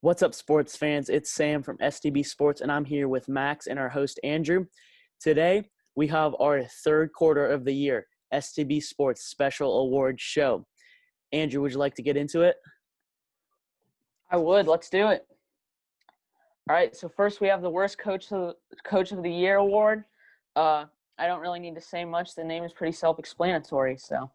What's up, sports fans? It's Sam from STB Sports, and I'm here with Max and our host, Andrew. Today, we have our third quarter of the year STB Sports Special Awards show. Andrew, would you like to get into it? I would. Let's do it. All right. So first, we have the worst coach of the year award. I don't really need to say much. The name is pretty self-explanatory. So.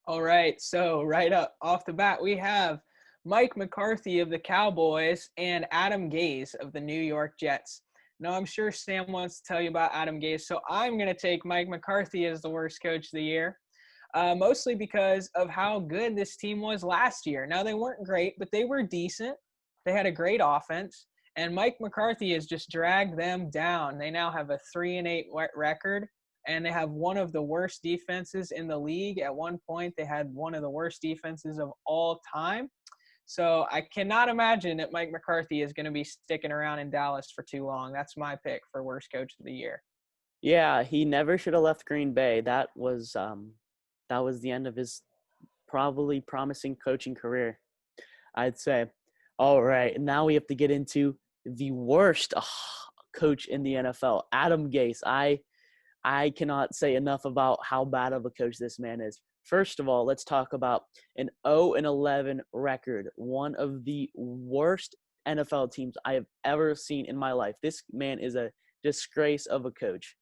All right. So right up off the bat, we have Mike McCarthy of the Cowboys and Adam Gase of the New York Jets. Now, I'm sure Sam wants to tell you about Adam Gase, so I'm going to take Mike McCarthy as the worst coach of the year, mostly because of how good this team was last year. Now, they weren't great, but they were decent. They had a great offense, and Mike McCarthy has just dragged them down. They now have a 3-8 record, and they have one of the worst defenses in the league. At one point, they had one of the worst defenses of all time. So I cannot imagine that Mike McCarthy is going to be sticking around in Dallas for too long. That's my pick for worst coach of the year. Yeah, he never should have left Green Bay. That was the end of his probably promising coaching career, I'd say. All right, now we have to get into the worst coach in the NFL, Adam Gase. I cannot say enough about how bad of a coach this man is. First of all, let's talk about an 0-11 record, one of the worst NFL teams I have ever seen in my life. This man is a disgrace of a coach.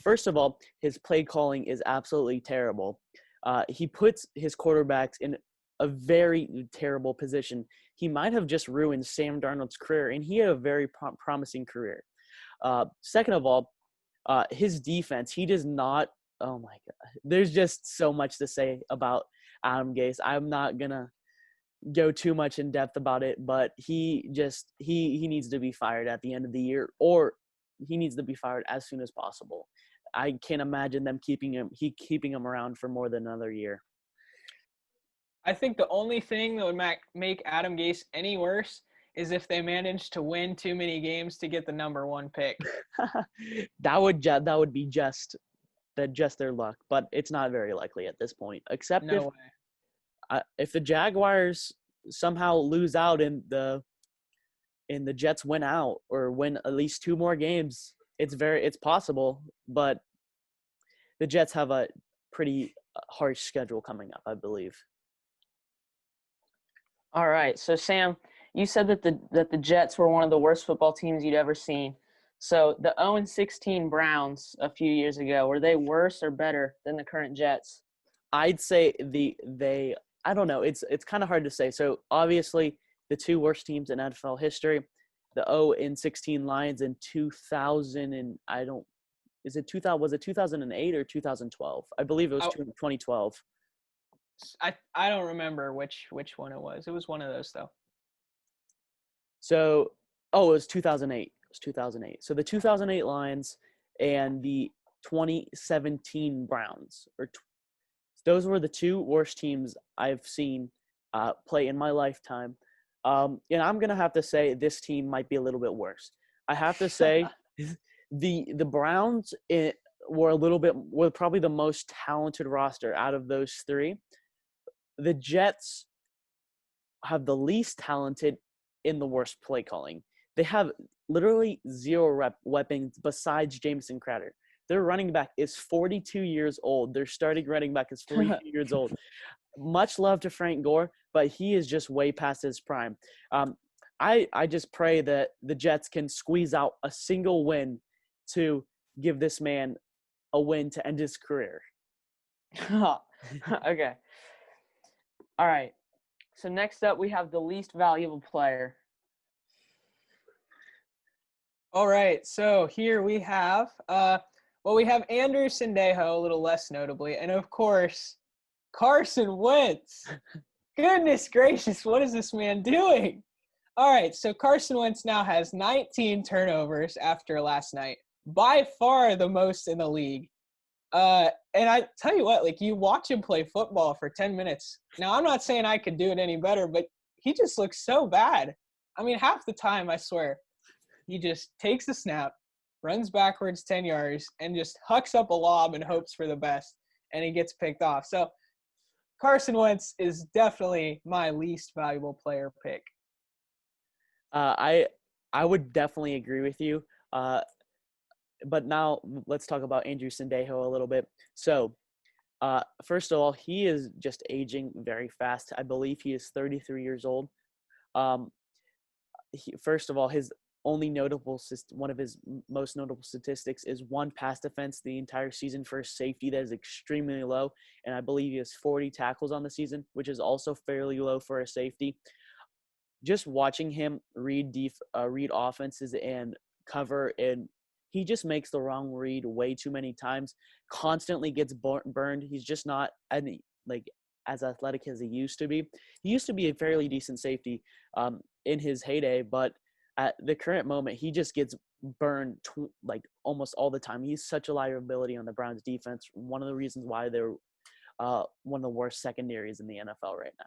First of all, his play calling is absolutely terrible. He puts his quarterbacks in a very terrible position. He might have just ruined Sam Darnold's career, and he had a very promising career. Second of all, his defense, he does not – oh, my God. There's just so much to say about Adam Gase. I'm not going to go too much in depth about it, but he needs to be fired at the end of the year, or he needs to be fired as soon as possible. I can't imagine them keeping him around for more than another year. I think the only thing that would make Adam Gase any worse is if they manage to win too many games to get the number one pick. That would be just their luck, but it's not very likely at this point. Except if the Jaguars somehow lose out and the Jets win out or win at least two more games, it's possible. But the Jets have a pretty harsh schedule coming up, I believe. All right. So Sam, you said that the Jets were one of the worst football teams you'd ever seen. So the 0-16 Browns a few years ago, were they worse or better than the current Jets? I'd say I don't know. It's kind of hard to say. So obviously the two worst teams in NFL history, the 0-16 Lions in 2000 and was it 2008 or 2012? I believe it was 2012. I don't remember which one it was. It was one of those though. So it was 2008. It was 2008. So the 2008 Lions and the 2017 Browns, those were the two worst teams I've seen play in my lifetime. And I'm gonna have to say this team might be a little bit worse. I have to say the Browns were probably the most talented roster out of those three. The Jets have the least talented in the worst play calling. They have literally zero weapons besides Jamison Crowder. Their running back is 42 years old. Their starting running back is 42 years old. Much love to Frank Gore, but he is just way past his prime. I just pray that the Jets can squeeze out a single win to give this man a win to end his career. Okay. All right. So next up, we have the least valuable player. All right. So here we have we have Andrew Sendejo, a little less notably, and of course, Carson Wentz. Goodness gracious, what is this man doing? All right, so Carson Wentz now has 19 turnovers after last night, by far the most in the league. And I tell you what, you watch him play football for 10 minutes. Now, I'm not saying I could do it any better, but he just looks so bad. I mean, half the time, I swear, he just takes a snap, runs backwards 10 yards, and just hucks up a lob and hopes for the best, and he gets picked off. So Carson Wentz is definitely my least valuable player pick. I would definitely agree with you. But now let's talk about Andrew Sandejo a little bit. So, first of all, he is just aging very fast. I believe he is 33 years old. Um, First of all, his only one of his most notable statistics is one pass defense the entire season for a safety that is extremely low, and I believe he has 40 tackles on the season, which is also fairly low for a safety. Just watching him read offenses and cover, and he just makes the wrong read way too many times, constantly gets burned. He's just not as athletic as he used to be. He used to be a fairly decent safety in his heyday, but at the current moment, he just gets burned almost all the time. He's such a liability on the Browns defense. One of the reasons why they're one of the worst secondaries in the NFL right now.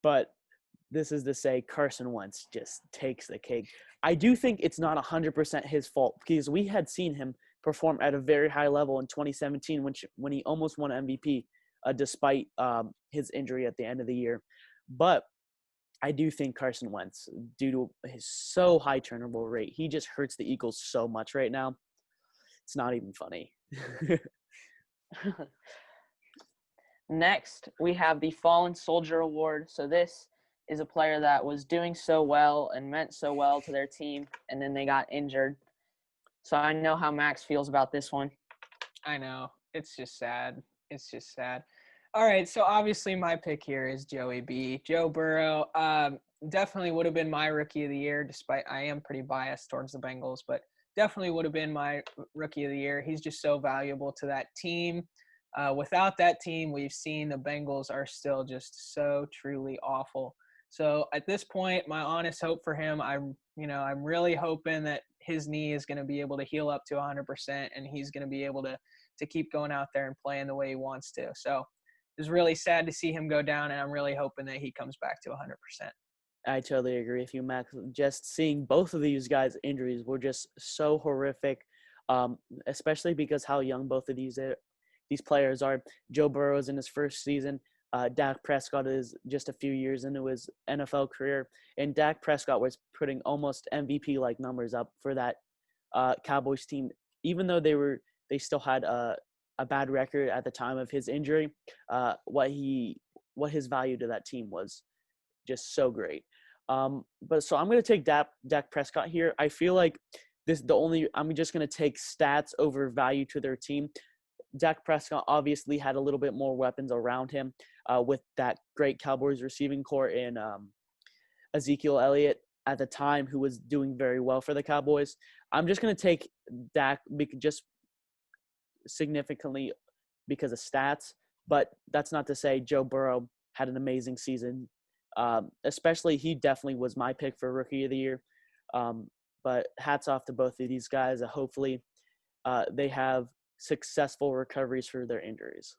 But this is to say Carson Wentz just takes the cake. I do think it's not 100% his fault, because we had seen him perform at a very high level in 2017 when he almost won MVP despite his injury at the end of the year. But I do think Carson Wentz, due to his so high turnover rate, he just hurts the Eagles so much right now. It's not even funny. Next, we have the Fallen Soldier Award. So this is a player that was doing so well and meant so well to their team, and then they got injured. So I know how Max feels about this one. I know. It's just sad. All right, so obviously my pick here is Joey B. Joe Burrow. Definitely would have been my rookie of the year, despite I am pretty biased towards the Bengals, but definitely would have been my rookie of the year. He's just so valuable to that team. Without that team, we've seen the Bengals are still just so truly awful. So at this point, my honest hope for him, I'm really hoping that his knee is going to be able to heal up to 100%, and he's going to be able to keep going out there and playing the way he wants to. So it's really sad to see him go down, and I'm really hoping that he comes back to 100%. I totally agree with you, Max. Just seeing both of these guys' injuries were just so horrific, especially because how young both of these players are. Joe Burrow is in his first season. Dak Prescott is just a few years into his NFL career, and Dak Prescott was putting almost MVP-like numbers up for that Cowboys team, even though they still had a bad record at the time of his injury. What his value to that team was just so great. But so I'm going to take Dak Prescott here. I feel like I'm just going to take stats over value to their team. Dak Prescott obviously had a little bit more weapons around him with that great Cowboys receiving core in Ezekiel Elliott at the time, who was doing very well for the Cowboys. I'm just going to take Dak just significantly because of stats, but that's not to say Joe Burrow had an amazing season. Especially, he definitely was my pick for Rookie of the Year. But hats off to both of these guys. Hopefully, they have successful recoveries for their injuries.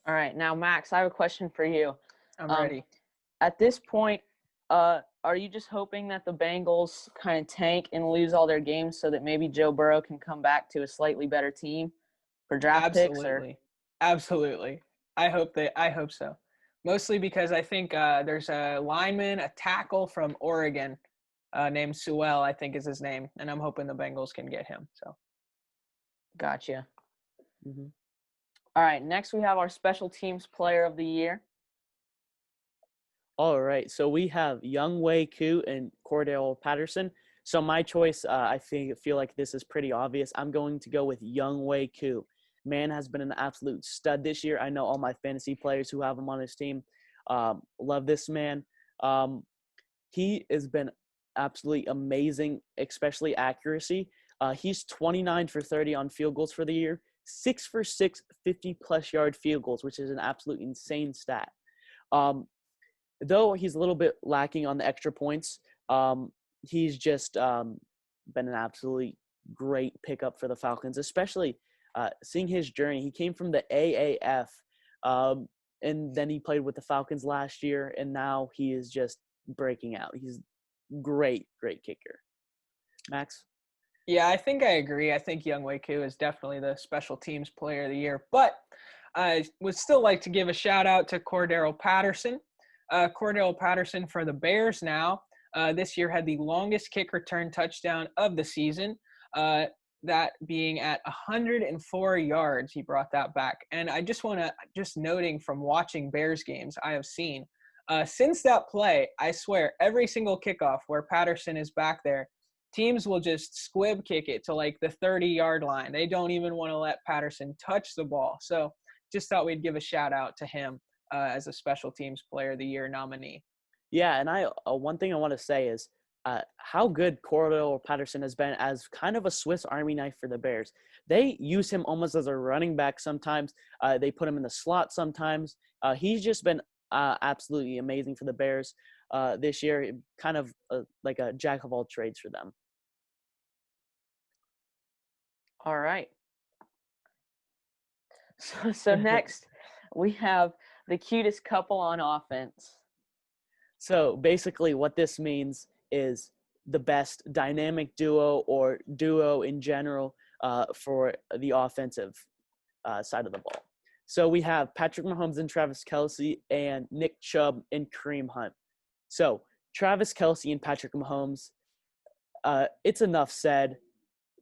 All right, now Max, I have a question for you. I'm ready. At this point, are you just hoping that the Bengals kind of tank and lose all their games so that maybe Joe Burrow can come back to a slightly better team for draft picks? Absolutely. I hope so. Mostly because I think there's a lineman, a tackle from Oregon named Sewell, I think is his name, and I'm hoping the Bengals can get him. So, gotcha. Mm-hmm. All right, next we have our special teams player of the year. All right, so we have Younghoe Koo and Cordell Patterson. So my choice, I feel like this is pretty obvious. I'm going to go with Younghoe Koo. Man has been an absolute stud this year. I know all my fantasy players who have him on his team love this man. He has been absolutely amazing, especially accuracy. He's 29 for 30 on field goals for the year, 6 for 6, 50-plus yard field goals, which is an absolute insane stat. Though he's a little bit lacking on the extra points, he's just been an absolutely great pickup for the Falcons, especially seeing his journey. He came from the AAF, and then he played with the Falcons last year, and now he is just breaking out. He's great kicker. Max? Yeah, I think I agree. I think Younghoe Koo is definitely the special teams player of the year, but I would still like to give a shout out to Cordero Patterson. Cordell Patterson for the Bears now. This year had the longest kick return touchdown of the season, that being at 104 yards. He brought that back. And I just want to, just noting from watching Bears games I have seen, since that play, I swear, every single kickoff where Patterson is back there, teams will just squib kick it to like the 30-yard line. They don't even want to let Patterson touch the ball. So just thought we'd give a shout out to him as a special teams player of the year nominee. Yeah, and one thing I want to say is how good Cordell Patterson has been as kind of a Swiss Army knife for the Bears. They use him almost as a running back sometimes. They put him in the slot sometimes. He's just been absolutely amazing for the Bears this year, kind of like a jack of all trades for them. All right. So next, we have the cutest couple on offense. So basically what this means is the best dynamic duo or duo in general for the offensive side of the ball. So we have Patrick Mahomes and Travis Kelce and Nick Chubb and Kareem Hunt. So Travis Kelce and Patrick Mahomes, it's enough said.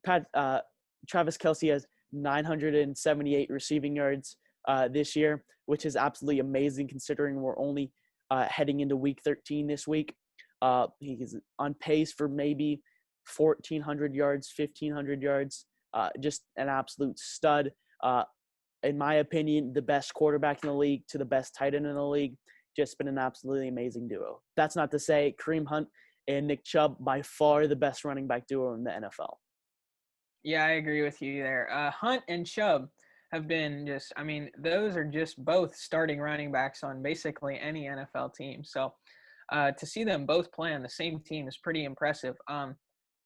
Travis Kelce has 978 receiving yards this year, which is absolutely amazing considering we're only heading into week 13 this week. He's on pace for maybe 1,400 yards, 1,500 yards, just an absolute stud. In my opinion, the best quarterback in the league to the best tight end in the league. Just been an absolutely amazing duo. That's not to say Kareem Hunt and Nick Chubb, by far the best running back duo in the NFL. Yeah, I agree with you there. Hunt and Chubb have been just, I mean, those are just both starting running backs on basically any NFL team. So to see them both play on the same team is pretty impressive.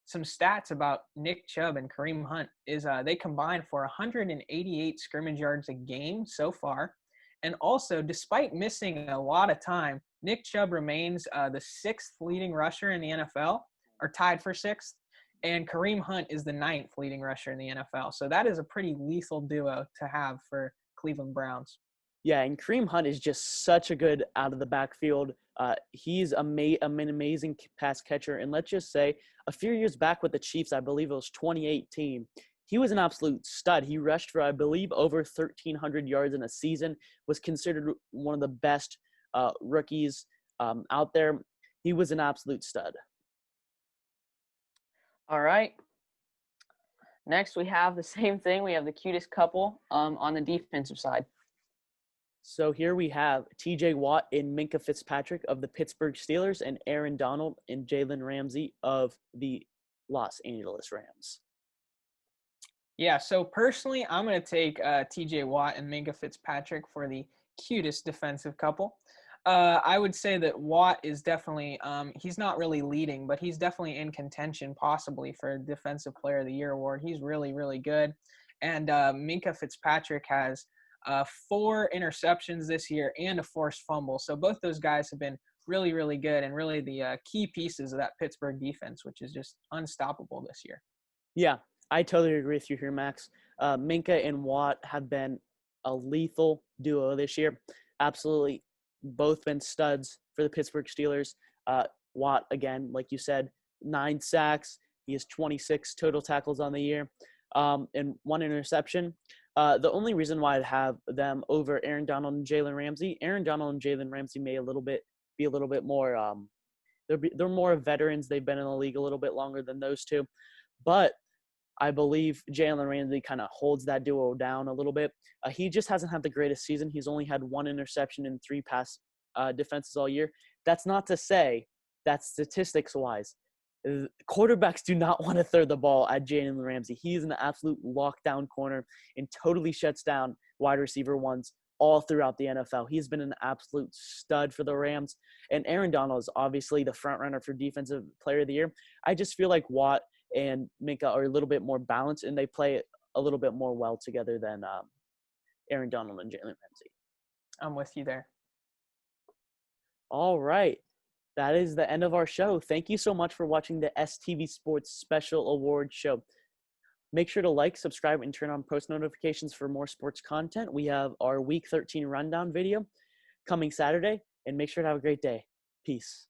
Some stats about Nick Chubb and Kareem Hunt is they combined for 188 scrimmage yards a game so far. And also, despite missing a lot of time, Nick Chubb remains the sixth leading rusher in the NFL, or tied for sixth. And Kareem Hunt is the ninth leading rusher in the NFL. So that is a pretty lethal duo to have for Cleveland Browns. Yeah, and Kareem Hunt is just such a good out of the backfield. He's an amazing pass catcher. And let's just say a few years back with the Chiefs, I believe it was 2018, he was an absolute stud. He rushed for, I believe, over 1,300 yards in a season, was considered one of the best rookies out there. He was an absolute stud. All right. Next, we have the same thing. We have the cutest couple on the defensive side. So here we have T.J. Watt and Minkah Fitzpatrick of the Pittsburgh Steelers and Aaron Donald and Jalen Ramsey of the Los Angeles Rams. Yeah, so personally, I'm going to take T.J. Watt and Minkah Fitzpatrick for the cutest defensive couple. I would say that Watt is definitely he's not really leading, but he's definitely in contention possibly for Defensive Player of the Year award. He's really, really good. And Minkah Fitzpatrick has 4 interceptions this year and a forced fumble. So both those guys have been really, really good and really the key pieces of that Pittsburgh defense, which is just unstoppable this year. Yeah, I totally agree with you here, Max. Minkah and Watt have been a lethal duo this year. Absolutely. Both been studs for the Pittsburgh Steelers. Watt, again, like you said, 9 sacks. He has 26 total tackles on the year and 1 interception. The only reason why I'd have them over Aaron Donald and Jalen Ramsey, Aaron Donald and Jalen Ramsey may be a little bit more they're more veterans. They've been in the league a little bit longer than those two. But I believe Jalen Ramsey kind of holds that duo down a little bit. He just hasn't had the greatest season. He's only had 1 interception and 3 pass defenses all year. That's not to say that statistics-wise, quarterbacks do not want to throw the ball at Jalen Ramsey. He's an absolute lockdown corner and totally shuts down wide receiver ones all throughout the NFL. He's been an absolute stud for the Rams. And Aaron Donald is obviously the front runner for Defensive Player of the Year. I just feel like Watt and Minkah are a little bit more balanced, and they play a little bit more well together than Aaron Donald and Jalen Ramsey. I'm with you there. All right. That is the end of our show. Thank you so much for watching the STV Sports Special Award Show. Make sure to like, subscribe, and turn on post notifications for more sports content. We have our Week 13 rundown video coming Saturday. and make sure to have a great day. Peace.